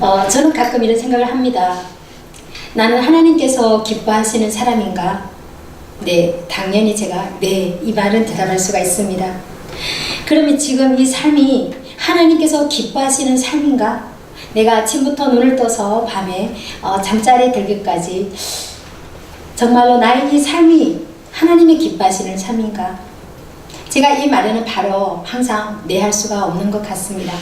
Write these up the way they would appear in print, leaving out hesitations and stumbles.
저는 가끔 이런 생각을 합니다. 나는 하나님께서 기뻐하시는 사람인가? 네, 당연히 제가 이 말은 대답할 수가 있습니다. 그러면 지금 이 삶이 하나님께서 기뻐하시는 삶인가? 내가 아침부터 눈을 떠서 밤에 잠자리에 들기까지 정말로 나의 이 삶이 하나님이 기뻐하시는 삶인가? 제가 이 말에는 바로 항상 네 할 수가 없는 것 같습니다.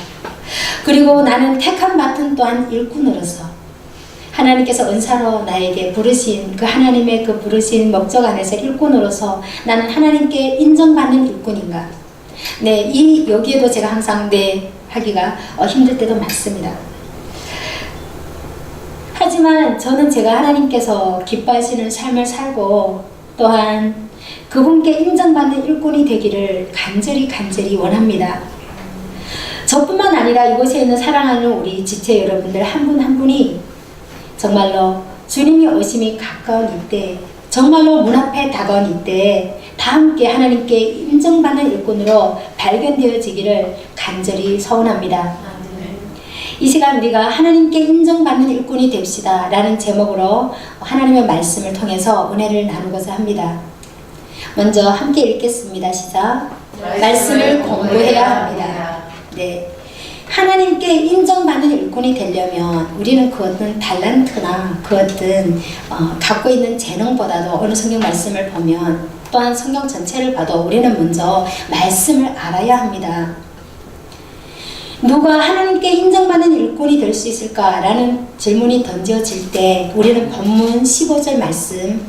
그리고 나는 택한 맡은 또한 일꾼으로서 하나님께서 은사로 나에게 부르신 그 하나님의 그 부르신 목적 안에서 일꾼으로서 나는 하나님께 인정받는 일꾼인가? 네, 여기에도 제가 항상 네 하기가 힘들 때도 많습니다. 하지만 저는 제가 하나님께서 기뻐하시는 삶을 살고 또한 그분께 인정받는 일꾼이 되기를 간절히 원합니다. 저뿐만 아니라 이곳에 있는 사랑하는 우리 지체 여러분들 한 분 한 분이 정말로 주님이 오심이 가까운 이때, 정말로 문 앞에 다가온 이때 다 함께 하나님께 인정받는 일꾼으로 발견되어지기를 간절히 소원합니다. 이 시간 우리가 하나님께 인정받는 일꾼이 됩시다 라는 제목으로 하나님의 말씀을 통해서 은혜를 나누고자 합니다. 먼저 함께 읽겠습니다. 시작. 말씀을 공부해야 합니다. 네, 하나님께 인정받는 일꾼이 되려면 우리는 그 어떤 달란트나 그 어떤 갖고 있는 재능보다도 어느 성경 말씀을 보면 또한 성경 전체를 봐도 우리는 먼저 말씀을 알아야 합니다. 누가 하나님께 인정받는 일꾼이 될 수 있을까라는 질문이 던져질 때 우리는 본문 15절 말씀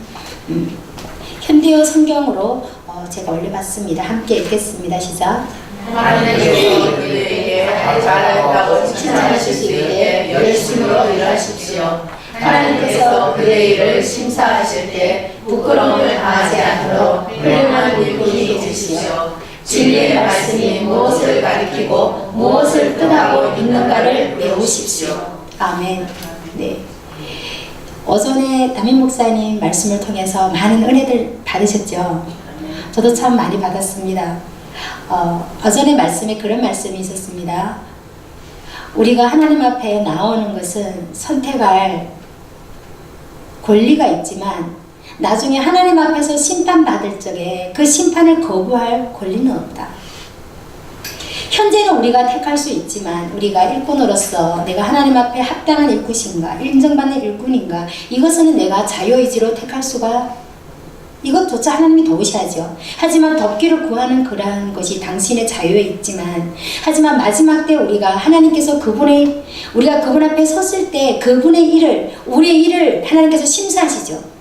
현대어 성경으로 제가 올려봤습니다. 함께 읽겠습니다. 시작. 하나님께서 그들에게 잘했다고 칭찬하실 수 있게 열심으로 일하십시오. 하나님께서 그의 일을 심사하실 때 부끄러움을 당하지 않도록 훌륭한 일꾼이 되십시오. 진리의 말씀이 무엇을 가리키고 무엇을 뜻하고 있는가를 배우십시오. 아멘. 네. 오전에 담임 목사님 말씀을 통해서 많은 은혜들 받으셨죠? 저도 참 많이 받았습니다. 오전에 말씀에 그런 말씀이 있었습니다. 우리가 하나님 앞에 나오는 것은 선택할 권리가 있지만 나중에 하나님 앞에서 심판받을 적에 그 심판을 거부할 권리는 없다. 현재는 우리가 택할 수 있지만 우리가 일꾼으로서 내가 하나님 앞에 합당한 일꾼인가, 인정받는 일꾼인가, 이것은 내가 자유의지로 택할 수가, 이것조차 하나님이 도우셔야죠. 하지만 돕기를 구하는 그러한 것이 당신의 자유에 있지만, 하지만 마지막 때 우리가 하나님께서 우리가 그분 앞에 섰을 때 그분의 일을, 우리의 일을 하나님께서 심사하시죠.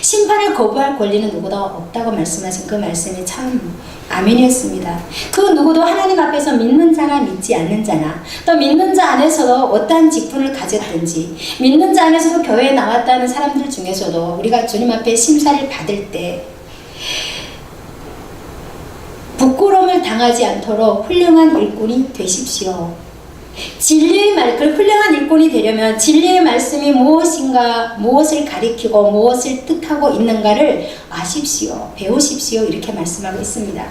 심판을 거부할 권리는 누구도 없다고 말씀하신 그 말씀이 참 아멘이었습니다. 그 누구도 하나님 앞에서 믿는 자나 믿지 않는 자나, 또 믿는 자 안에서도 어떠한 직분을 가졌든지, 믿는 자 안에서도 교회에 나왔다는 사람들 중에서도 우리가 주님 앞에 심사를 받을 때 부끄러움을 당하지 않도록 훌륭한 일꾼이 되십시오. 그 훌륭한 일꾼이 되려면 진리의 말씀이 무엇인가, 무엇을 가리키고 무엇을 뜻하고 있는가를 아십시오. 배우십시오. 이렇게 말씀하고 있습니다.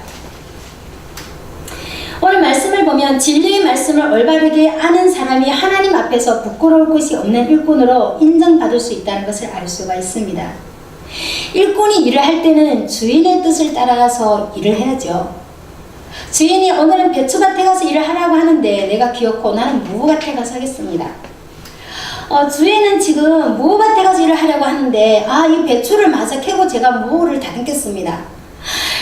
오늘 말씀을 보면 진리의 말씀을 올바르게 아는 사람이 하나님 앞에서 부끄러울 것이 없는 일꾼으로 인정받을 수 있다는 것을 알 수가 있습니다. 일꾼이 일을 할 때는 주인의 뜻을 따라서 일을 해야죠. 주인이 오늘은 배추밭에 가서 일을 하라고 하는데 내가 귀엽고 나는 무밭에 가서 하겠습니다. 주인은 지금 무밭에 가서 일을 하려고 하는데 이 배추를 마저 캐고 제가 무를 다듬겠습니다.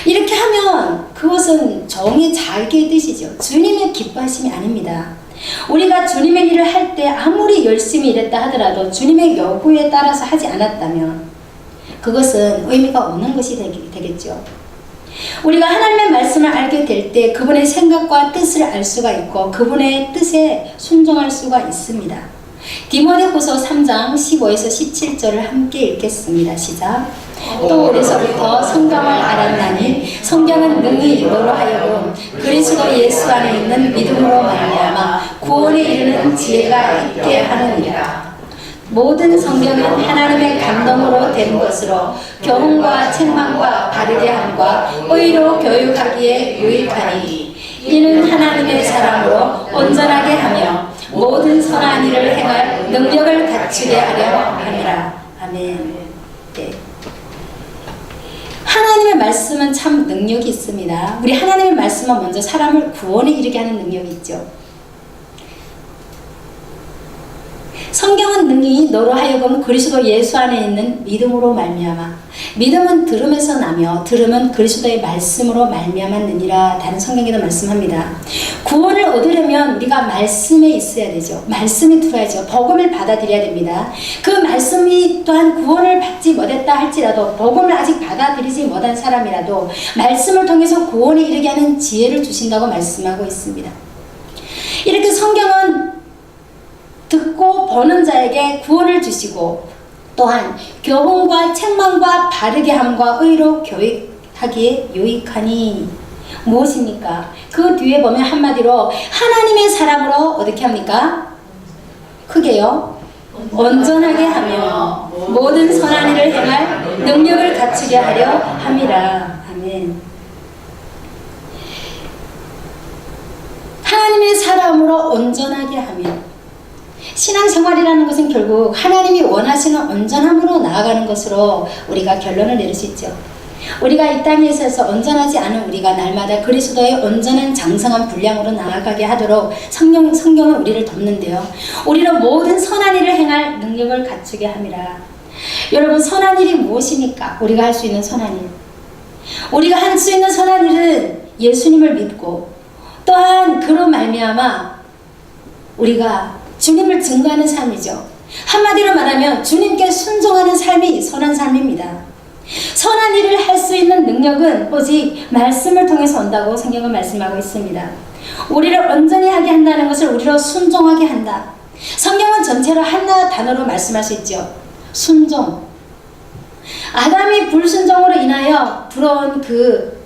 이렇게 하면 그것은 정의 자기의 뜻이죠. 주님의 기뻐하심이 아닙니다. 우리가 주님의 일을 할 때 아무리 열심히 일했다 하더라도 주님의 요구에 따라서 하지 않았다면 그것은 의미가 없는 것이 되겠죠. 우리가 하나님의 말씀을 알게 될 때 그분의 생각과 뜻을 알 수가 있고 그분의 뜻에 순종할 수가 있습니다. 디모데후서 3장 15에서 17절을 함께 읽겠습니다. 시작. 또 어려서부터 성경을 알았나니 성경은 능히 너로 하여금 그리스도 예수 안에 있는 믿음으로 말미암아 구원에 이르는 지혜가 있게 하느니라. 모든 성경은 하나님의 감동으로 된 것으로 교훈과 책망과 바르게 함과 의로 교육하기에 유익하니 이는 하나님의 사랑으로 온전하게 하며 모든 선한 일을 말씀은 참 능력이 있습니다. 우리 하나님의 말씀은 먼저 사람을 구원에 이르게 하는 능력이 있죠. 성경은 능히 너로 하여금 그리스도 예수 안에 있는 믿음으로 말미암아, 믿음은 들음에서 나며 들음은 그리스도의 말씀으로 말미암았느니라. 다른 성경에도 말씀합니다. 구원을 얻으려면 우리가 말씀에 있어야 되죠. 말씀이 들어야죠. 복음을 받아들여야 됩니다. 그 말씀이 또한 구원을 받지 못했다 할지라도, 복음을 아직 받아들이지 못한 사람이라도 말씀을 통해서 구원에 이르게 하는 지혜를 주신다고 말씀하고 있습니다. 이렇게 성경은 듣고 보는 자에게 구원을 주시고, 또한 교훈과 책망과 바르게 함과 의로 교육하기에 유익하니. 무엇입니까? 그 뒤에 보면 한마디로 하나님의 사람으로 어떻게 합니까? 크게요. 온전하게 하며 모든 선한 일을 행할 능력을 갖추게 하려 함이라. 아멘. 하나님의 사람으로 온전하게 하며, 신앙생활이라는 것은 결국 하나님이 원하시는 온전함으로 나아가는 것으로 우리가 결론을 내릴 수 있죠. 우리가 이 땅에 있어서 온전하지 않은 우리가 날마다 그리스도의 온전한 장성한 분량으로 나아가게 하도록 성경은 우리를 돕는데요. 우리로 모든 선한 일을 행할 능력을 갖추게 함이라. 여러분, 선한 일이 무엇입니까? 우리가 할 수 있는 선한 일. 우리가 할 수 있는 선한 일은 예수님을 믿고, 또한 그로 말미암아 우리가 주님을 증거하는 삶이죠. 한마디로 말하면 주님께 순종하는 삶이 선한 삶입니다. 선한 일을 할 수 있는 능력은 오직 말씀을 통해서 온다고 성경은 말씀하고 있습니다. 우리를 온전히 하게 한다는 것을 우리로 순종하게 한다. 성경은 전체로 하나 단어로 말씀할 수 있죠. 순종. 아담이 불순종으로 인하여 들어온 그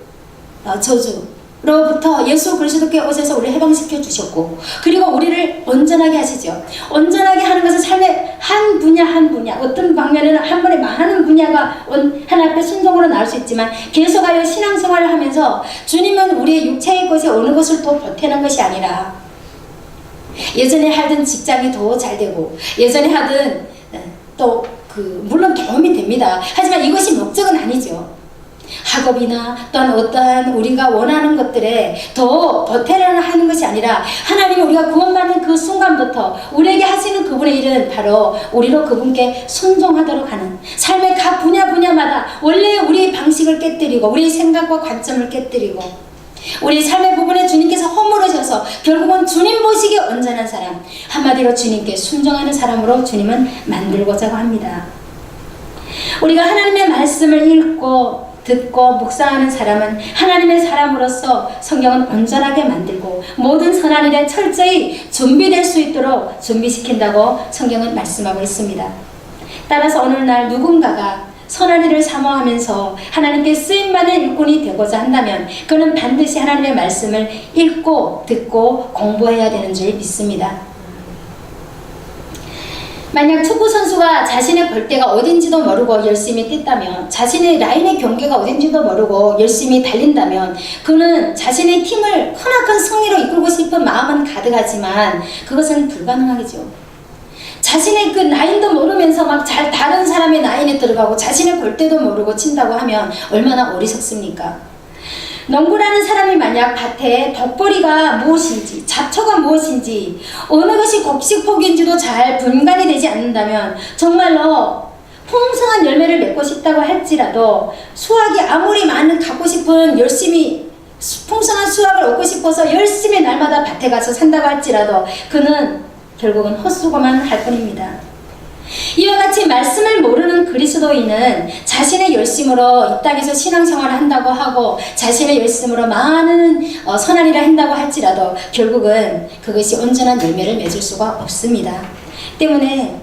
저주로부터 예수 그리스도께 오셔서 우리를 해방시켜 주셨고, 그리고 우리를 온전하게 하시죠. 온전하게 하는 것은 삶의 한 분야, 어떤 방면에는 한 번에 많은 분야가 하나님 앞에 순종으로 나올 수 있지만, 계속하여 신앙생활을 하면서 주님은 우리의 육체의 것이 어느 것을 또 보태는 것이 아니라, 예전에 하던 직장이 더 잘 되고, 예전에 하던 또 물론 도움이 됩니다. 하지만 이것이 목적은 아니죠. 학업이나 또한 어떠한 우리가 원하는 것들에 더 보태려는 하는 것이 아니라, 하나님이 우리가 구원받는 그 순간부터 우리에게 하시는 그분의 일은 바로 우리로 그분께 순종하도록 하는, 삶의 각 분야마다 원래 우리의 방식을 깨뜨리고 우리의 생각과 관점을 깨뜨리고 우리 삶의 부분에 주님께서 허물으셔서 결국은 주님 보시기에 온전한 사람, 한마디로 주님께 순종하는 사람으로 주님은 만들고자 합니다. 우리가 하나님의 말씀을 읽고 듣고 묵상하는 사람은 하나님의 사람으로서 성경은 온전하게 만들고 모든 선한 일에 철저히 준비될 수 있도록 준비시킨다고 성경은 말씀하고 있습니다. 따라서 오늘날 누군가가 선한 일을 사모하면서 하나님께 쓰임받는 일꾼이 되고자 한다면 그는 반드시 하나님의 말씀을 읽고 듣고 공부해야 되는 줄 믿습니다. 만약 축구선수가 자신의 벌대가 어딘지도 모르고 열심히 뛴다면, 자신의 라인의 경계가 어딘지도 모르고 열심히 달린다면, 그는 자신의 팀을 크나큰 승리로 이끌고 싶은 마음은 가득하지만 그것은 불가능하겠죠. 자신의 그 라인도 모르면서 막 다른 사람의 라인에 들어가고 자신의 벌대도 모르고 친다고 하면 얼마나 어리석습니까? 농부라는 사람이 만약 밭에 덕벌이가 무엇인지, 잡초가 무엇인지, 어느 것이 곡식폭인지도 잘 분간이 되지 않는다면 정말로 풍성한 열매를 맺고 싶다고 할지라도, 수확이 아무리 갖고 싶은 열심히 풍성한 수확을 얻고 싶어서 열심히 날마다 밭에 가서 산다고 할지라도 그는 결국은 헛수고만 할 뿐입니다. 이와 같이 말씀을 모르는 그리스도인은 자신의 열심으로 이 땅에서 신앙생활을 한다고 하고 자신의 열심으로 많은 선한 일을 한다고 할지라도 결국은 그것이 온전한 열매를 맺을 수가 없습니다. 때문에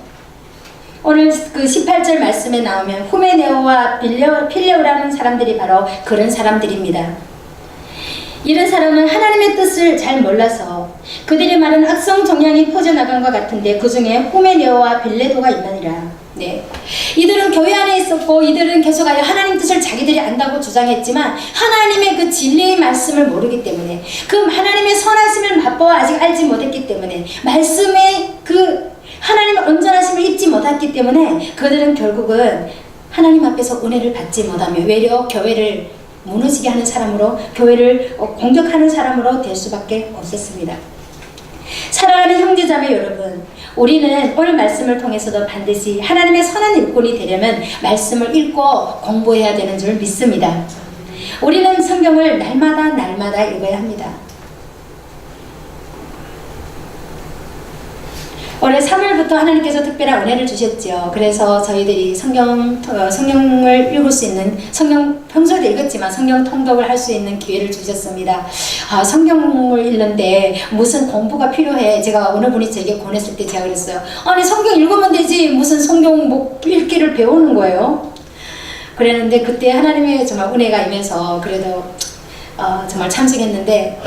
오늘 그 18절 말씀에 나오면 후메네오와 필레오라는 사람들이 바로 그런 사람들입니다. 이런 사람은 하나님의 뜻을 잘 몰라서 그들의 말은 악성 정량이 퍼져나간 것 같은데 그 중에 후메네오와 빌레도가 있느니라. 네. 이들은 교회 안에 있었고 이들은 계속하여 하나님 뜻을 자기들이 안다고 주장했지만 하나님의 그 진리의 말씀을 모르기 때문에, 그 하나님의 선하심을 맛보아 아직 알지 못했기 때문에, 말씀의 그 하나님의 온전하심을 잊지 못했기 때문에 그들은 결국은 하나님 앞에서 은혜를 받지 못하며 외려 교회를 무너지게 하는 사람으로, 교회를 공격하는 사람으로 될 수밖에 없었습니다. 사랑하는 형제자매 여러분, 우리는 오늘 말씀을 통해서도 반드시 하나님의 선한 일꾼이 되려면 말씀을 읽고 공부해야 되는 줄 믿습니다. 우리는 성경을 날마다 읽어야 합니다. 올해 3월부터 하나님께서 특별한 은혜를 주셨죠. 그래서 저희들이 성경을 읽을 수 있는, 평소에도 읽었지만 성경 통독을 할 수 있는 기회를 주셨습니다. 성경을 읽는데 무슨 공부가 필요해. 제가 어느 분이 제게 권했을 때 제가 그랬어요. 아니, 성경 읽으면 되지. 무슨 성경 읽기를 배우는 거예요. 그랬는데 그때 하나님의 정말 은혜가 임해서 그래도 정말 참석했는데,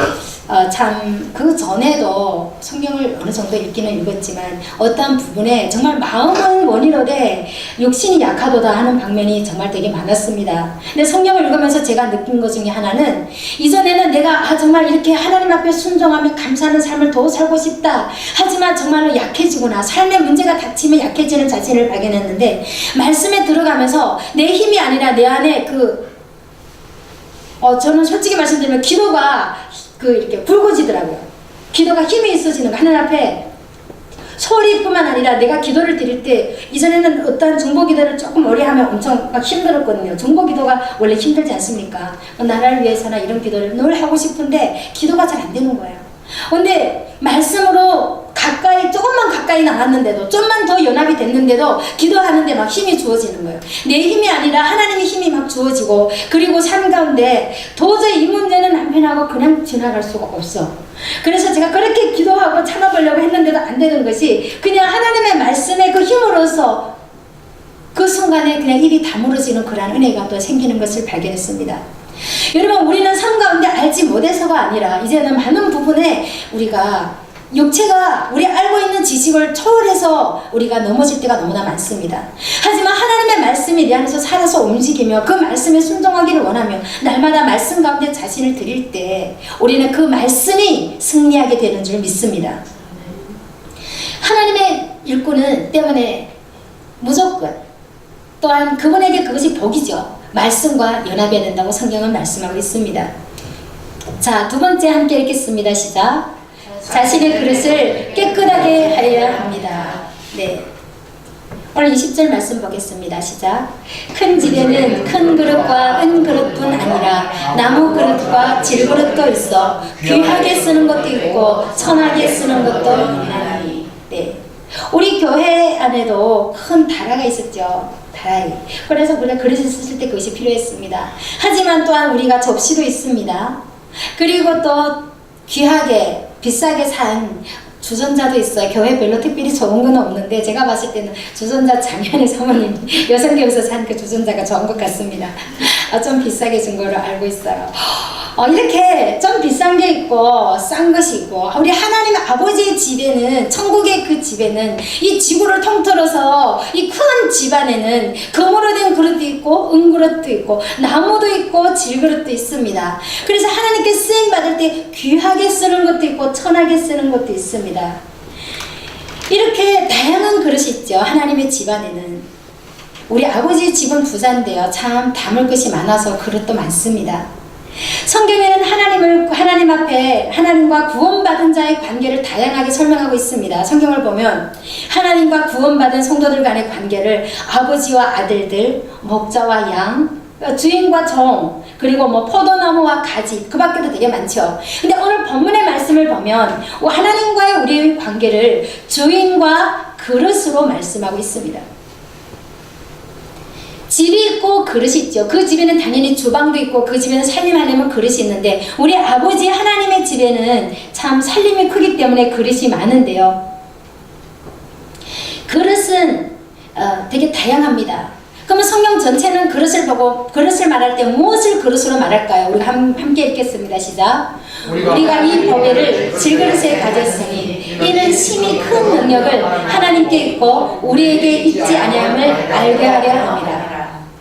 참 그 전에도 성경을 어느 정도 읽기는 읽었지만 어떠한 부분에 정말 마음은 원이로되 육신이 약하도다 하는 방면이 정말 되게 많았습니다. 근데 성경을 읽으면서 제가 느낀 것 중에 하나는, 이전에는 내가 정말 이렇게 하나님 앞에 순종하며 감사하는 삶을 더 살고 싶다, 하지만 정말로 약해지구나, 삶의 문제가 닥치면 약해지는 자신을 발견했는데, 말씀에 들어가면서 내 힘이 아니라 내 안에 저는 솔직히 말씀드리면 기도가 이렇게 굵어지더라고요. 기도가 힘이 있어지는 거. 하나님 앞에 소리뿐만 아니라 내가 기도를 드릴 때, 이전에는 어떤 중보 기도를 조금 오래 하면 엄청 막 힘들었거든요. 중보 기도가 원래 힘들지 않습니까? 나라를 위해서나 이런 기도를 늘 하고 싶은데 기도가 잘 안 되는 거예요. 근데 말씀으로 조금만 가까이 나왔는데도, 좀만 더 연합이 됐는데도 기도하는데 막 힘이 주어지는 거예요. 내 힘이 아니라 하나님의 힘이 막 주어지고, 그리고 삶 가운데 도저히 이 문제는 남편하고 그냥 지나갈 수가 없어. 그래서 제가 그렇게 기도하고 참아보려고 했는데도 안 되는 것이, 그냥 하나님의 말씀의 그 힘으로써 그 순간에 그냥 입이 다물어지는 그런 은혜가 또 생기는 것을 발견했습니다. 여러분, 우리는 삶 가운데 알지 못해서가 아니라 이제는 많은 부분에 우리가 육체가 우리 알고 있는 지식을 초월해서 우리가 넘어질 때가 너무나 많습니다. 하지만 하나님의 말씀이 내 안에서 살아서 움직이며 그 말씀에 순종하기를 원하며 날마다 말씀 가운데 자신을 드릴 때 우리는 그 말씀이 승리하게 되는 줄 믿습니다. 하나님의 일꾼은 때문에 무조건, 또한 그분에게 그것이 복이죠. 말씀과 연합해야 된다고 성경은 말씀하고 있습니다. 자, 두 번째 함께 읽겠습니다. 시작. 자신의 그릇을 깨끗하게 하여야 합니다. 네. 오늘 20절 말씀 보겠습니다. 시작. 큰 집에는 큰 그릇과 은 그릇뿐 아니라 나무 그릇과 질 그릇도 있어 귀하게 쓰는 것도 있고 천하게 쓰는 것도 있나니. 네. 우리 교회 안에도 큰 다라가 있었죠. 다라이. 그래서 우리가 그릇을 쓰실 때 그것이 필요했습니다. 하지만 또한 우리가 접시도 있습니다. 그리고 또 귀하게 비싸게 산 주전자도 있어요. 교회 별로 특별히 좋은 건 없는데 제가 봤을 때는 주전자 작년에 사모님 여성교회에서 산 그 주전자가 좋은 것 같습니다. 좀 비싸게 준 걸로 알고 있어요. 이렇게 좀 비싼 게 있고 싼 것이 있고, 우리 하나님 아버지의 집에는, 천국의 그 집에는, 이 지구를 통틀어서 이 큰 집안에는 금으로 된 그릇도 있고 은 그릇도 있고 나무도 있고 질 그릇도 있습니다. 그래서 하나님께 쓰임 받을 때 귀하게 쓰는 것도 있고 천하게 쓰는 것도 있습니다. 이렇게 다양한 그릇이 있죠. 하나님의 집안에는. 우리 아버지의 집은 부자인데요, 참 담을 것이 많아서 그릇도 많습니다. 성경에는 하나님 앞에 하나님과 구원받은 자의 관계를 다양하게 설명하고 있습니다. 성경을 보면 하나님과 구원받은 성도들 간의 관계를 아버지와 아들들, 목자와 양, 주인과 종, 그리고 포도나무와 가지, 그 밖에도 되게 많죠. 근데 오늘 본문의 말씀을 보면 하나님과의 우리의 관계를 주인과 그릇으로 말씀하고 있습니다. 집이 있고 그릇이 있죠. 그 집에는 당연히 주방도 있고 그 집에는 살림하려면 그릇이 있는데, 우리 아버지 하나님의 집에는 참 살림이 크기 때문에 그릇이 많은데요, 그릇은 되게 다양합니다. 그러면 성경 전체는 그릇을 보고 그릇을 말할 때 무엇을 그릇으로 말할까요? 우리가 함께 읽겠습니다. 시작. 우리가 이 법궤를 질그릇에 가졌으니 이는 심히 큰 능력을 하나님께 있고 우리에게 있지 아니함을 알게 하려 합니다.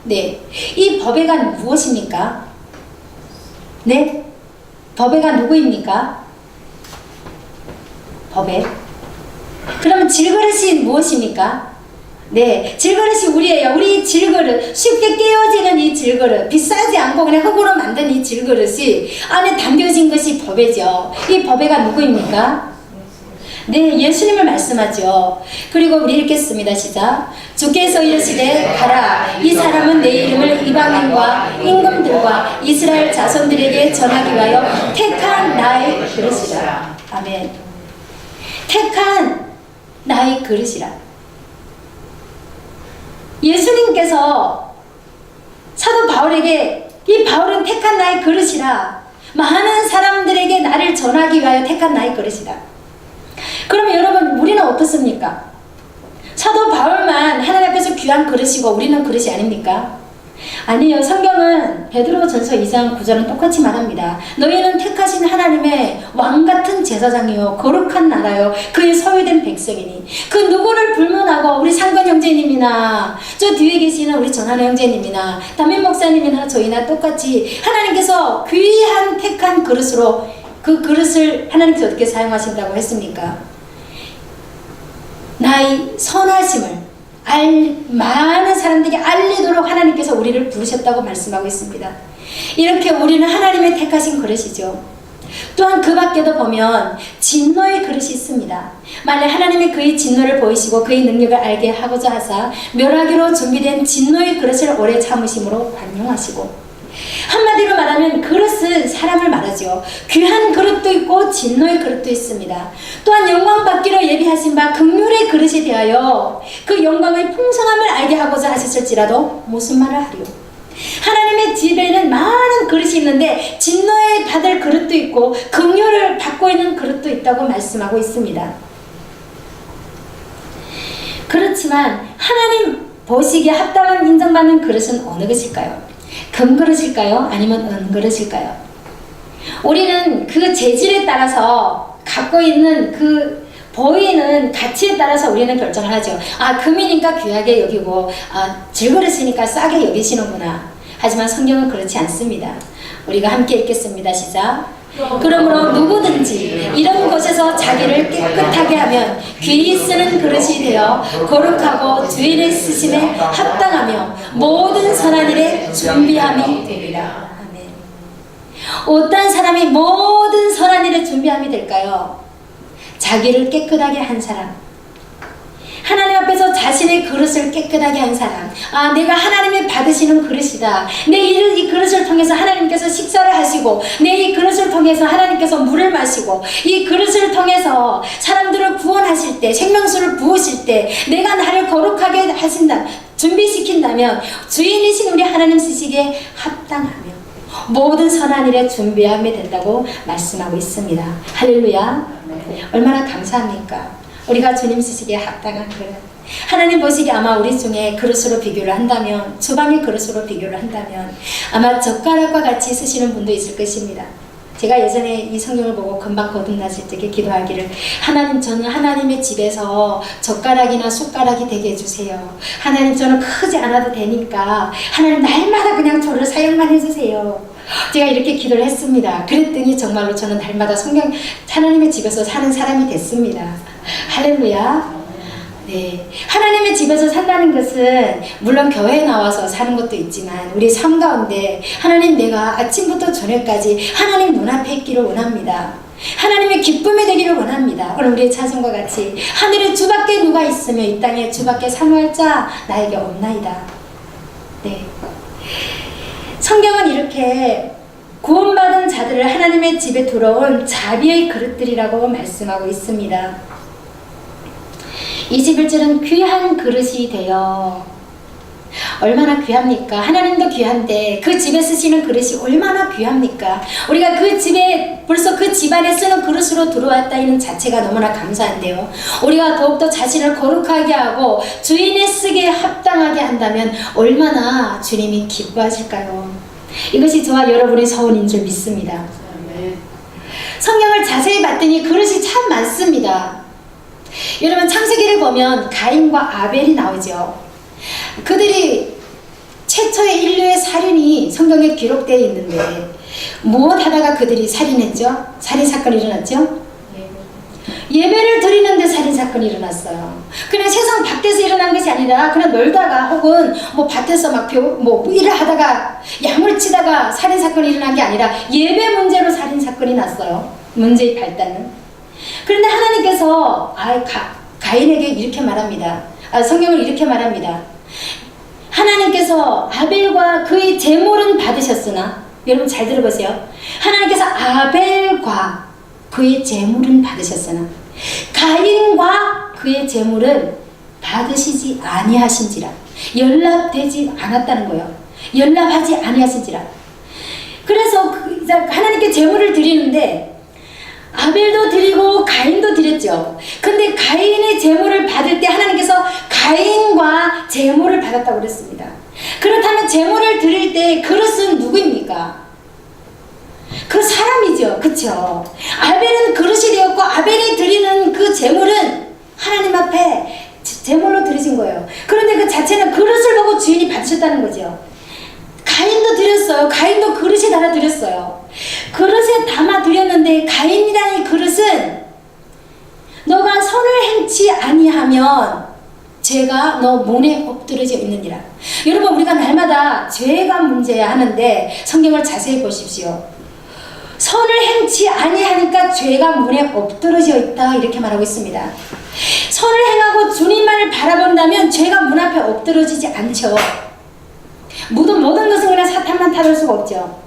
네, 이 법궤가 무엇입니까? 네, 법궤가 누구입니까? 법궤. 그러면 질그릇이 무엇입니까? 네, 질그릇이 우리예요. 우리 질그릇, 쉽게 깨어지는 이 질그릇, 비싸지 않고 그냥 흙으로 만든 이 질그릇이 안에 담겨진 것이 법회죠. 이 법회가 누구입니까? 네, 예수님을 말씀하죠. 그리고 우리 읽겠습니다. 시작. 주께서 이르시되 가라. 이 사람은 내 이름을 이방인과 임금들과 이스라엘 자손들에게 전하기 위하여 택한 나의 그릇이라. 아멘. 택한 나의 그릇이라. 예수님께서 사도 바울에게 이 바울은 택한 나의 그릇이라. 많은 사람들에게 나를 전하기 위하여 택한 나의 그릇이다. 그러면 여러분, 우리는 어떻습니까? 사도 바울만 하나님 앞에서 귀한 그릇이고 우리는 그릇이 아닙니까? 아니요. 성경은 베드로전서 2장 9절은 똑같이 말합니다. 너희는 택하신 하나님의 왕같은 제사장이요 거룩한 나라요 그의 소유된 백성이니. 그 누구를 불문하고 우리 상관 형제님이나 저 뒤에 계시는 우리 전하는 형제님이나 담임 목사님이나 저희나 똑같이 하나님께서 귀한 택한 그릇으로 그 그릇을 하나님께서 어떻게 사용하신다고 했습니까? 나의 선하심을 많은 사람들에게 알리도록 하나님께서 우리를 부르셨다고 말씀하고 있습니다. 이렇게 우리는 하나님의 택하신 그릇이죠. 또한 그 밖에도 보면 진노의 그릇이 있습니다. 만일 하나님의 그의 진노를 보이시고 그의 능력을 알게 하고자 하사 멸하기로 준비된 진노의 그릇을 오래 참으심으로 관용하시고. 한마디로 말하면 그릇은 사람을 말하죠. 귀한 그릇도 있고 진노의 그릇도 있습니다. 또한 영광 받기로 예비하신 바 긍휼의 그릇에 대하여 그 영광의 풍성함을 알게 하고자 하셨을지라도 무슨 말을 하리요. 하나님의 집에는 많은 그릇이 있는데 진노에 받을 그릇도 있고 긍휼을 받고 있는 그릇도 있다고 말씀하고 있습니다. 그렇지만 하나님 보시기에 합당한 인정받는 그릇은 어느 것일까요? 금그릇일까요? 아니면 은그릇일까요? 우리는 그 재질에 따라서 갖고 있는 그 보이는 가치에 따라서 우리는 결정을 하죠. 아, 금이니까 귀하게 여기고, 아, 질그릇이니까 싸게 여기시는구나. 하지만 성경은 그렇지 않습니다. 우리가 함께 읽겠습니다. 시작. 그러므로 누구든지 이런 곳에서 자기를 깨끗하게 하면 귀히 쓰는 그릇이 되어 거룩하고 주인의 쓰심에 합당하며 모든 선한 일에 준비함이 되리라. 아멘. 어떤 사람이 모든 선한 일에 준비함이 될까요? 자기를 깨끗하게 한 사람, 하나님 앞에서 자신의 그릇을 깨끗하게 한 사람. 아, 내가 하나님이 받으시는 그릇이다. 내 이 그릇을 통해서 하나님께서 식사를 하시고, 내 이 그릇을 통해서 하나님께서 물을 마시고, 이 그릇을 통해서 사람들을 구원하실 때, 생명수를 부으실 때, 내가 나를 거룩하게 하신다, 준비시킨다면 주인이신 우리 하나님 쓰시기에 합당하며 모든 선한 일에 준비함이 된다고 말씀하고 있습니다. 할렐루야. 얼마나 감사합니까? 우리가 주님 쓰시기에 합당한 그릇. 하나님 보시기에 아마 우리 중에 그릇으로 비교를 한다면, 주방의 그릇으로 비교를 한다면 아마 젓가락과 같이 쓰시는 분도 있을 것입니다. 제가 예전에 이 성경을 보고 금방 거듭났을 적에 기도하기를, 하나님, 저는 하나님의 집에서 젓가락이나 숟가락이 되게 해주세요. 하나님, 저는 크지 않아도 되니까 하나님 날마다 그냥 저를 사용만 해주세요. 제가 이렇게 기도를 했습니다. 그랬더니 정말로 저는 날마다 하나님의 집에서 사는 사람이 됐습니다. 할렐루야. 네, 하나님의 집에서 산다는 것은 물론 교회에 나와서 사는 것도 있지만 우리 삶 가운데 하나님, 내가 아침부터 저녁까지 하나님 눈앞에 있기를 원합니다. 하나님의 기쁨이 되기를 원합니다. 오늘 우리의 찬송과 같이 하늘에 주밖에 누가 있으며 이 땅에 주밖에 사모할 자 나에게 없나이다. 네, 성경은 이렇게 구원받은 자들을 하나님의 집에 들어온 자비의 그릇들이라고 말씀하고 있습니다. 21절은 귀한 그릇이 되어. 얼마나 귀합니까? 하나님도 귀한데 그 집에 쓰시는 그릇이 얼마나 귀합니까? 우리가 그 집에, 벌써 그 집안에 쓰는 그릇으로 들어왔다 이는 자체가 너무나 감사한데요. 우리가 더욱더 자신을 거룩하게 하고 주인의 쓰기에 합당하게 한다면 얼마나 주님이 기뻐하실까요? 이것이 저와 여러분의 서원인 줄 믿습니다. 성경을 자세히 봤더니 그릇이 참 많습니다. 여러분, 창세기를 보면 가인과 아벨이 나오죠. 그들이 최초의 인류의 살인이 성경에 기록되어 있는데 무엇 하다가 그들이 살인했죠? 살인사건이 일어났죠? 예배를 드리는데 살인사건이 사건이 일어났어요. 그냥 세상 밖에서 일어난 것이 아니라 그냥 놀다가 혹은 뭐 밭에서 막 일을 하다가 양을 치다가 살인 사건이 일어난 게 아니라 예배 문제로 살인 사건이 났어요. 문제의 발단은. 그런데 하나님께서 가인에게 이렇게 말합니다. 성경을 이렇게 말합니다. 하나님께서 아벨과 그의 제물은 받으셨으나, 여러분 잘 들어보세요. 하나님께서 아벨과 그의 제물은 받으셨으나 가인과 그의 제물은 받으시지 아니하신지라. 연락되지 않았다는 거예요. 연락하지 아니하신지라. 그래서 하나님께 제물을 드리는데 아벨도 드리고 가인도 드렸죠. 근데 가인의 제물을 받을 때 하나님께서 가인과 제물을 받았다고 그랬습니다. 그렇다면 제물을 드릴 때 그릇은 누구입니까? 그 사람이죠. 그쵸? 아벨은 그릇이 되었고 아벨이 드리는 그 제물은 하나님 앞에 제물로 드리신 거예요. 그런데 그 자체는 그릇을 보고 주인이 받으셨다는 거죠. 가인도 드렸어요. 가인도 그릇에 달아 드렸어요. 그릇에 담아 드렸는데 가인이라는 그릇은 너가 선을 행치 아니하면 죄가 너 문에 엎드러져 있느니라. 여러분, 우리가 날마다 죄가 문제야 하는데 성경을 자세히 보십시오. 선을 행치 아니하니까 죄가 문에 엎드러져 있다, 이렇게 말하고 있습니다. 선을 행하고 주님만을 바라본다면 죄가 문 앞에 엎드러지지 않죠. 모든 것은 그냥 사탄만 탓할 수가 없죠.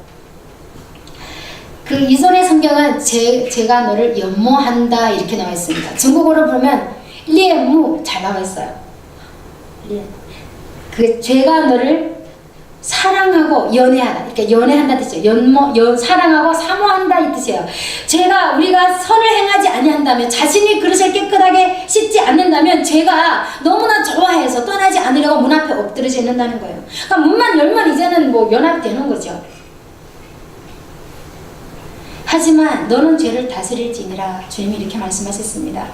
그 이전의 성경은 제가 너를 연모한다 이렇게 나와 있습니다. 중국어로 보면 리엔무 잘 나와 있어요. 그 죄가 너를 사랑하고 연애하다, 이렇게 연애한다 뜻이에요. 사랑하고 사모한다 이 뜻이에요. 죄가 우리가 선을 행하지 아니한다면, 자신이 그릇을 깨끗하게 씻지 않는다면 죄가 너무나 좋아해서 떠나지 않으려고 문 앞에 엎드러져 있는다는 거예요. 그러니까 문만 열면 이제는 뭐 연합되는 거죠. 하지만 너는 죄를 다스릴지니라, 주님이 이렇게 말씀하셨습니다.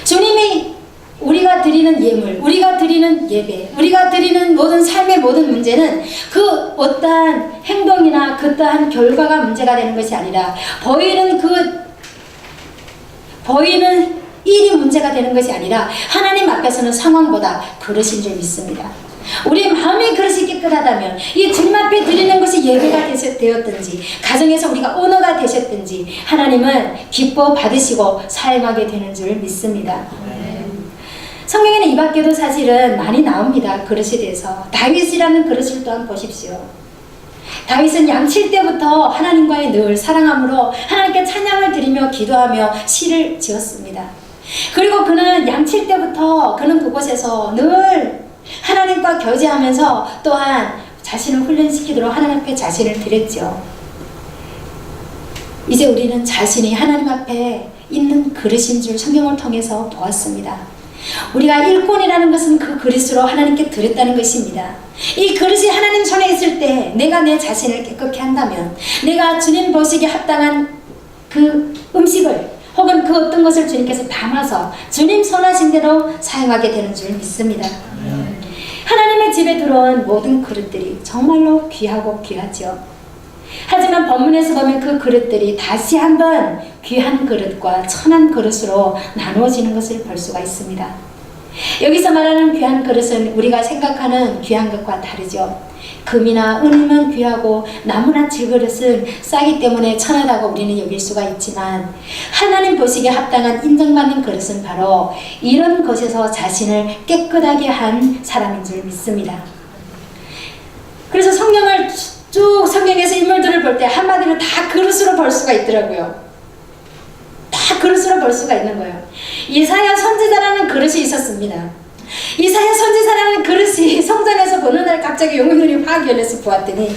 주님이 우리가 드리는 예물, 우리가 드리는 예배, 우리가 드리는 모든 삶의 모든 문제는 그 어떠한 행동이나 그떠한 결과가 문제가 되는 것이 아니라 보이는 일이 문제가 되는 것이 아니라 하나님 앞에서는 상황보다 그릇인 줄 믿습니다. 우리의 마음의 그릇이 깨끗하다면 이 주님 앞에 드리는 것이 예배가 되었든지 가정에서 우리가 언어가 되셨든지 하나님은 기뻐 받으시고 사용하게 되는 줄 믿습니다. 성경에는 이 밖에도 사실은 많이 나옵니다. 그릇에 대해서. 다윗이라는 그릇을 또한 보십시오. 다윗은 양칠 때부터 하나님과의 늘 사랑함으로 하나님께 찬양을 드리며 기도하며 시를 지었습니다. 그리고 그는 양칠 때부터 그는 그곳에서 늘 하나님과 교제하면서 또한 자신을 훈련시키도록 하나님 앞에 자신을 드렸죠. 이제 우리는 자신이 하나님 앞에 있는 그릇인 줄 성경을 통해서 보았습니다. 우리가 일꾼이라는 것은 그 그릇으로 하나님께 드렸다는 것입니다. 이 그릇이 하나님 손에 있을 때 내가 내 자신을 깨끗게 한다면, 내가 주님 보시기에 합당한 그 음식을 혹은 그 어떤 것을 주님께서 담아서 주님 선하신 대로 사용하게 되는 줄 믿습니다. 하나님의 집에 들어온 모든 그릇들이 정말로 귀하고 귀하죠. 하지만 본문에서 보면 그 그릇들이 다시 한번 귀한 그릇과 천한 그릇으로 나누어지는 것을 볼 수가 있습니다. 여기서 말하는 귀한 그릇은 우리가 생각하는 귀한 것과 다르죠. 금이나 은이면 귀하고 나무나 질그릇은 싸기 때문에 천하다고 우리는 여길 수가 있지만, 하나님 보시기에 합당한 인정받는 그릇은 바로 이런 것에서 자신을 깨끗하게 한 사람인 줄 믿습니다. 그래서 성경을 쭉 성경에서 인물들을 볼 때 한마디로 다 그릇으로 볼 수가 있더라고요. 다 그릇으로 볼 수가 있는 거예요. 이사야 선지자라는 그릇이 있었습니다. 이사야 선지자라는 그릇이 성전에서 어느 날 갑자기 용문이 확 열려서 보았더니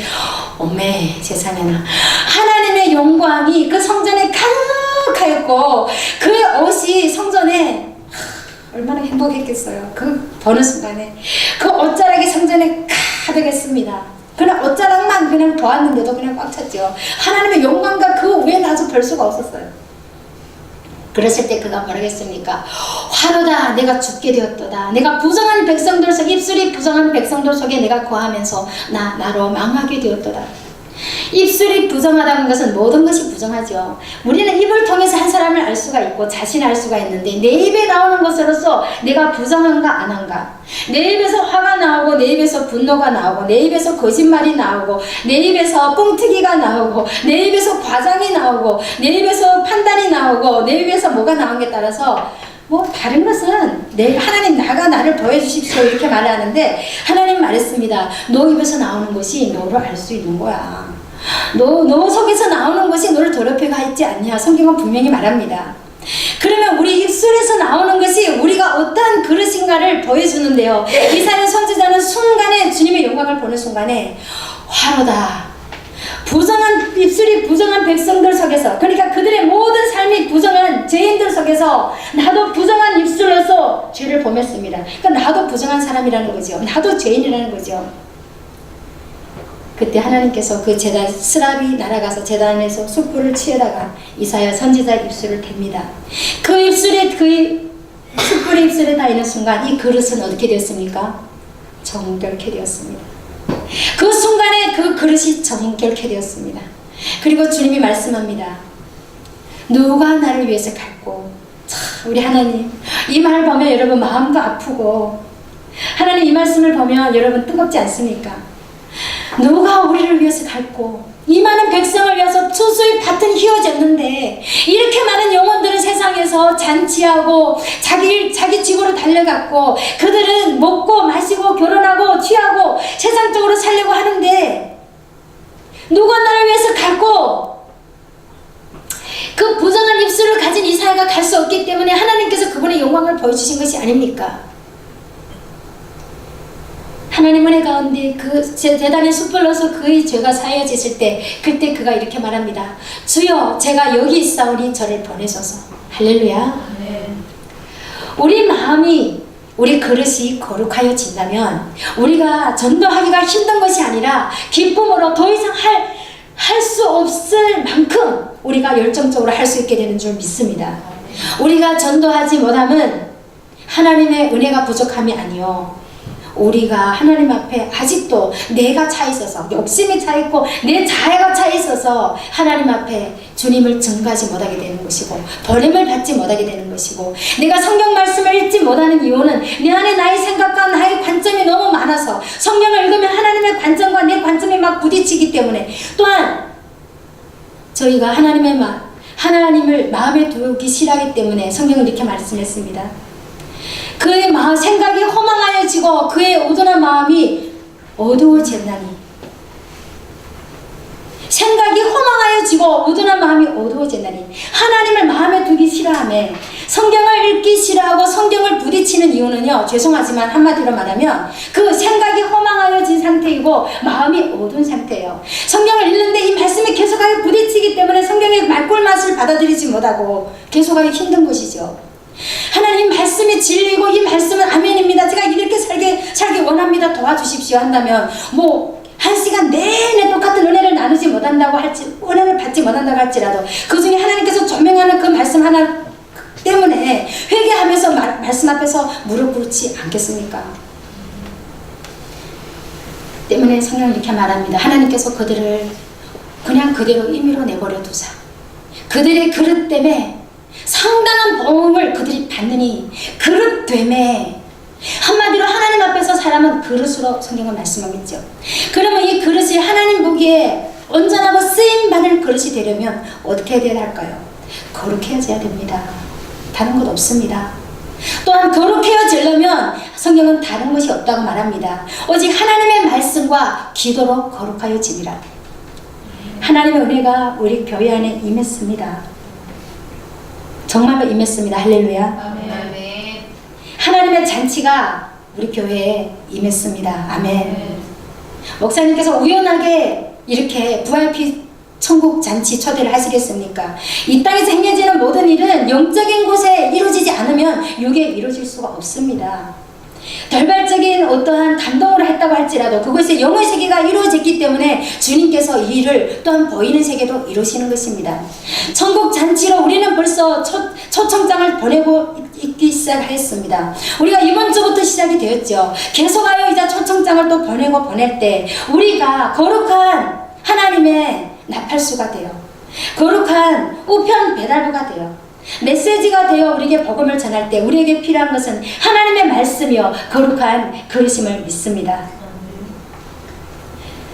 어메 세상에나 하나님의 영광이 그 성전에 가득하였고 그의 옷이 성전에 얼마나 행복했겠어요. 그 보는 순간에 그 옷자락이 성전에 가득했습니다. 그냥 옷자락만 그냥 보았는데도 그냥 꽉 찼죠. 하나님의 영광과 그 외에는 아주 별 수가 없었어요. 그랬을 때 그가 뭐라겠습니까? 화로다 내가 죽게 되었도다. 내가 부정한 백성들 속, 입술이 부정한 백성들 속에 내가 거하면서 나로 망하게 되었도다. 입술이 부정하다는 것은 모든 것이 부정하죠. 우리는 입을 통해서 한 사람을 알 수가 있고 자신을 알 수가 있는데 내 입에 나오는 것으로서 내가 부정한가 안 한가, 내 입에서 화가 나오고 내 입에서 분노가 나오고 내 입에서 거짓말이 나오고 내 입에서 뻥튀기가 나오고 내 입에서 과장이 나오고 내 입에서 판단이 나오고 내 입에서 뭐가 나오는 게 따라서 뭐 다른 것은 하나님 나를 보여주십시오 이렇게 말을 하는데 하나님 말했습니다. 너 입에서 나오는 것이 너를 알 수 있는 거야. 너 속에서 나오는 것이 너를 더럽혀가 있지 않냐. 성경은 분명히 말합니다. 그러면 우리 입술에서 나오는 것이 우리가 어떠한 그릇인가를 보여주는데요. 이사야 선지자는 순간에 주님의 영광을 보는 순간에 화로다. 부정한 입술이 부정한 백성들 속에서, 그러니까 그들의 모든 삶이 부정한 죄인들 속에서 나도 부정한 입술로서 죄를 범했습니다. 그러니까 나도 부정한 사람이라는 거죠. 나도 죄인이라는 거죠. 그때 하나님께서 그 제단 스랍이 날아가서 제단에서 숯불을 치에다가 이사야 선지자 입술을 댑니다. 그 입술에 그 숯불의 입술에 닿는 순간 이 그릇은 어떻게 되었습니까? 정결케 되었습니다. 그 순간에 그 그릇이 정결케 되었습니다. 그리고 주님이 말씀합니다. 누가 나를 위해서 갈고. 참, 우리 하나님 이 말 보면 여러분 마음도 아프고, 하나님 이 말씀을 보면 여러분 뜨겁지 않습니까? 누가 우리를 위해서 갈고, 이 많은 백성을 위해서 투수의 밭은 휘어졌는데 이렇게 많은 영혼들은 세상에서 잔치하고 자기 집으로 달려갔고 그들은 먹고 마시고 결혼하고 취하고 세상적으로 살려고 하는데 누가 나를 위해서 갈고. 그 부정한 입술을 가진 이사야가 갈 수 없기 때문에 하나님께서 그분의 영광을 보여주신 것이 아닙니까? 하나님 은혜 가운데 그 제단에 숯불로서 그의 죄가 사여졌을 때 그때 그가 이렇게 말합니다. 주여 제가 여기 있사오니 저를 보내소서. 할렐루야. 네. 우리 마음이 우리 그릇이 거룩하여진다면 우리가 전도하기가 힘든 것이 아니라 기쁨으로 더 이상 할 수 없을 만큼 우리가 열정적으로 할 수 있게 되는 줄 믿습니다. 우리가 전도하지 못함은 하나님의 은혜가 부족함이 아니요, 우리가 하나님 앞에 아직도 내가 차 있어서, 욕심이 차 있고 내 자아가 차 있어서 하나님 앞에 주님을 증거하지 못하게 되는 것이고 버림을 받지 못하게 되는 것이고, 내가 성경 말씀을 읽지 못하는 이유는 내 안에 나의 생각과 나의 관점이 너무 많아서 성경을 읽으면 하나님의 관점과 내 관점이 막 부딪히기 때문에, 또한 저희가 하나님을 마음에 두기 싫어하기 때문에 성경은 이렇게 말씀했습니다. 그의 생각이 허망하여지고 그의 오둔한 마음이 어두워졌나니. 생각이 허망하여지고 어두운 마음이 어두워졌나니. 하나님을 마음에 두기 싫어하며 성경을 읽기 싫어하고 성경을 부딪히는 이유는요, 죄송하지만 한마디로 말하면 그 생각이 허망하여진 상태이고 마음이 어두운 상태예요. 성경을 읽는데 이 말씀이 계속하여 부딪히기 때문에 성경의 말꿀맛을 받아들이지 못하고 계속하기 힘든 것이죠. 하나님 말씀이 진리고 이 말씀은 아멘입니다, 제가 이렇게 살게 원합니다, 도와주십시오 한다면 한 시간 내내 똑같은 은혜를 나누지 못한다고 은혜를 받지 못한다고 할지라도 그 중에 하나님께서 조명하는 그 말씀 하나 때문에 회개하면서 말씀 앞에서 무릎 꿇지 않겠습니까? 때문에 성경은 이렇게 말합니다. 하나님께서 그들을 그냥 그대로 임의로 내버려 두사 그들의 그릇 때문에 상당한 보응을 그들이 받느니, 그릇됨에 한마디로 하나님 앞에서 사람은 그릇으로 성경은 말씀하고 있죠. 그러면 이 그릇이 하나님 보기에 온전하고 쓰임받을 그릇이 되려면 어떻게 해야 할까요? 거룩해져야 됩니다. 다른 것 없습니다. 또한 거룩해지려면 성경은 다른 것이 없다고 말합니다. 오직 하나님의 말씀과 기도로 거룩하여지니라. 하나님의 은혜가 우리 교회 안에 임했습니다. 정말로 임했습니다. 할렐루야. 아멘. 하나님의 잔치가 우리 교회에 임했습니다. 아멘. 목사님께서 우연하게 이렇게 VIP 천국 잔치 초대를 하시겠습니까? 이 땅에서 행해지는 모든 일은 영적인 곳에 이루어지지 않으면 육에 이루어질 수가 없습니다. 결발적인 어떠한 감동으로 했다고 할지라도 그것이 영의 세계가 이루어졌기 때문에 주님께서 이 일을 또한 보이는 세계도 이루시는 것입니다. 천국 잔치로 우리는 벌써 초청장을 보내고 있기 시작했습니다. 우리가 이번 주부터 시작이 되었죠. 계속하여 이제 초청장을 또 보낼 때 우리가 거룩한 하나님의 나팔수가 되어 거룩한 우편 배달부가 되어 메시지가 되어 우리에게 복음을 전할 때 우리에게 필요한 것은 하나님의 말씀이요 거룩한 그릇임을 믿습니다.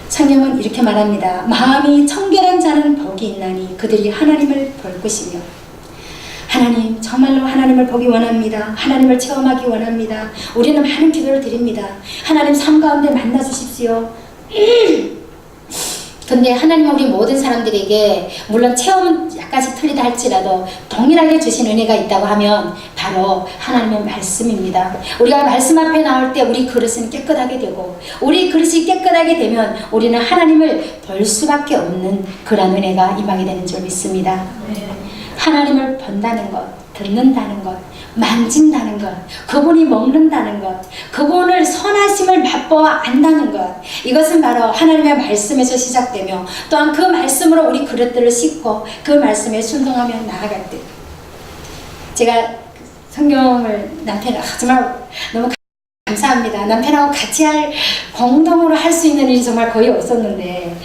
성경은 이렇게 말합니다. 마음이 청결한 자는 복이 있나니 그들이 하나님을 볼 것이며. 하나님, 정말로 하나님을 보기 원합니다. 하나님을 체험하기 원합니다. 우리는 많은 기도를 드립니다. 하나님 삶 가운데 만나 주십시오. 근데 하나님은 우리 모든 사람들에게 물론 체험은 약간씩 틀리다 할지라도 동일하게 주신 은혜가 있다고 하면 바로 하나님의 말씀입니다. 우리가 말씀 앞에 나올 때 우리 그릇은 깨끗하게 되고 우리 그릇이 깨끗하게 되면 우리는 하나님을 볼 수밖에 없는 그런 은혜가 임하게 되는 줄 믿습니다. 하나님을 본다는 것, 듣는다는 것, 만진다는 것, 그분이 먹는다는 것, 그분을 선하심을 맛보아 안다는 것, 이것은 바로 하나님의 말씀에서 시작되며 또한 그 말씀으로 우리 그릇들을 씻고 그 말씀에 순종하며 나아갈 때 제가 성경을 남편이 정말 너무 감사합니다. 남편하고 같이 공동으로 할 수 있는 일이 정말 거의 없었는데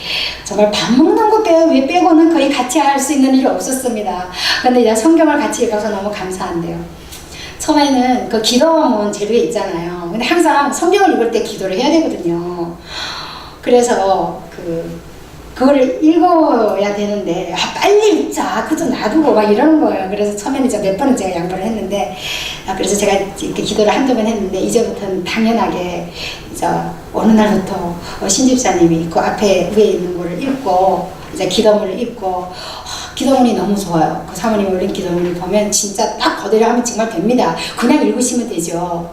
정말 밥 먹는 거 빼고는 거의 같이 할 수 있는 일이 없었습니다. 근데 이제 성경을 같이 읽어서 너무 감사한데요. 처음에는 그 기도문 제도에 있잖아요. 근데 항상 성경을 읽을 때 기도를 해야 되거든요. 그래서 그거를 읽어야 되는데 빨리 읽자 그저 놔두고 막 이러는 거예요. 그래서 처음에는 이제 몇 번은 제가 양보를 했는데 그래서 제가 이렇게 기도를 한두 번 했는데 이제부터는 당연하게 이제 어느 날부터 신집사님이 그 앞에 위에 있는 거를 읽고 이제 기도문을 읽고 기도문이 너무 좋아요. 그 사모님 올린 기도문을 보면 진짜 딱 거대로 하면 정말 됩니다. 그냥 읽으시면 되죠.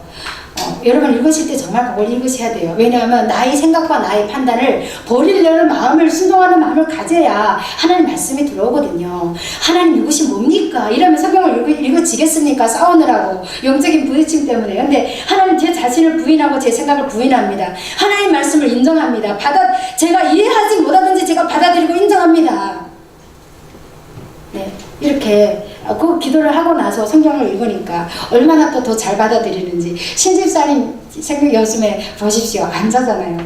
여러분 읽으실 때 정말 그걸 읽으셔야 돼요. 왜냐하면 나의 생각과 나의 판단을 버리려는 마음을 순종하는 마음을 가져야 하나님 말씀이 들어오거든요. 하나님 이것이 뭡니까? 이러면 성경을 읽어지겠습니까? 싸우느라고 영적인 부딪힘 때문에. 근데 하나님 제 자신을 부인하고 제 생각을 부인합니다. 하나님 말씀을 인정합니다. 제가 이해하지 못하든지 제가 받아들이고 인정합니다. 네, 이렇게 그 기도를 하고 나서 성경을 읽으니까 얼마나 또 더 잘 받아들이는지. 신집사님 생각 요즘에 보십시오. 안 자잖아요.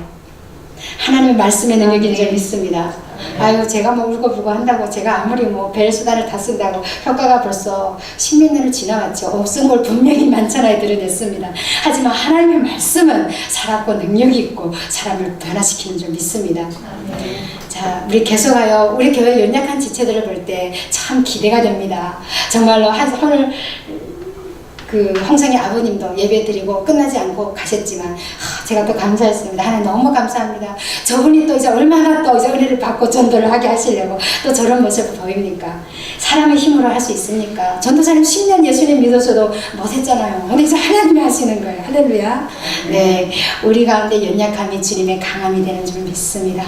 하나님의 말씀의 능력인 줄 믿습니다. 아유, 제가 뭐 울고불고 한다고 제가 아무리 뭐 벨 수단을 다 쓴다고 효과가 벌써 10몇 년을 지나갔죠. 없은 걸 분명히 만천하에 드러냈습니다. 하지만 하나님의 말씀은 살았고 능력이 있고 사람을 변화시키는 줄 믿습니다. 자, 우리 계속하여 우리 교회 연약한 지체들을 볼 때 참 기대가 됩니다. 정말로 오늘 홍성이 아버님도 예배 드리고 끝나지 않고 가셨지만 제가 또 감사했습니다. 하나님 너무 감사합니다. 저분이 또 이제 얼마나 또 이제 은혜를 받고 전도를 하게 하시려고 또 저런 모습을 보입니까? 사람의 힘으로 할 수 있습니까? 전도사님 10년 예수님 믿어서도 못했잖아요. 근데 이제 하나님이 하시는 거예요. 할렐루야. 네, 우리 가운데 연약함이 주님의 강함이 되는 줄 믿습니다.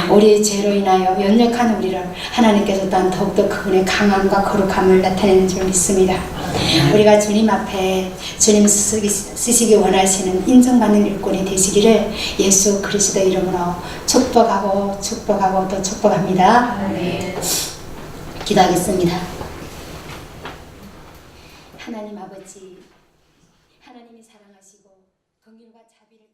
우리 죄로 인하여 연약한 우리를 하나님께서 또한 더욱더 그분의 강함과 거룩함을 나타내는 줄 믿습니다. 우리가 주님 앞에 주님 쓰시기 원하시는 인정받는 일꾼이 되시기를 예수 그리스도 이름으로 축복하고 또 축복합니다. 기도하겠습니다. 하나님 아버지, 하나님이 사랑하시고 긍휼과 자비를